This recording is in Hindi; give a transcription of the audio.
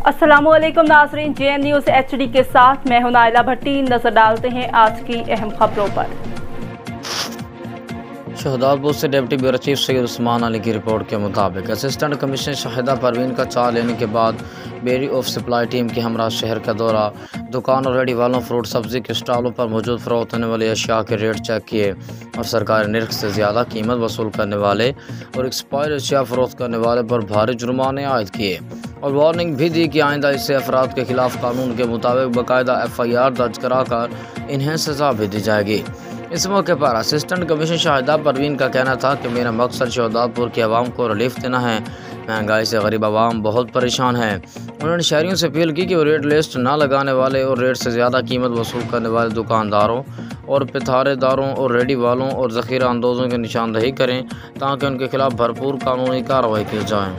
अस्सलामुअलैकुम नाज़रीन, JN न्यूज़ HD के साथ मैं हूं नाइला भट्टी। नजर डालते हैं आज की अहम खबरों पर। शहदादपुर से deputy bureau chief Syed Usman Ali की रिपोर्ट के मुताबिक असिस्टेंट कमिश्नर शाहिदा परवीन का चार्ज लेने के बाद बेरी ऑफ सप्लाई टीम के हमरा शहर का दौरा, दुकान और रेडी वालों फ्रूट सब्जी के स्टॉलों पर मौजूद फरोख्त होने वाली अशिया के रेट चेक किए और सरकारी निर्ख से ज़्यादा कीमत वसूल करने वाले और एक्सपायर अशिया फरोख्त करने वाले पर भारी जुर्माने आयद किए और वार्निंग भी दी कि आइंदा इससे अफराद के खिलाफ कानून के मुताबिक बाकायदा FIR दर्ज कराकर इन्हें सजा भी दी जाएगी। इस मौके पर असिस्टेंट कमिश्नर शाहिदा परवीन का कहना था कि मेरा मकसद शहदादपुर की आवाम को रिलीफ देना है। महंगाई से गरीब आवाम बहुत परेशान है। उन्होंने शहरियों से अपील की कि वो रेट लिस्ट ना लगाने वाले और रेट से ज़्यादा कीमत वसूल करने वाले दुकानदारों और पिथारेदारों और रेडी वालों और ज़ख़ीरा अंदोज़ों की निशानदेही करें ताकि उनके खिलाफ भरपूर कानूनी कार्रवाई की जाए।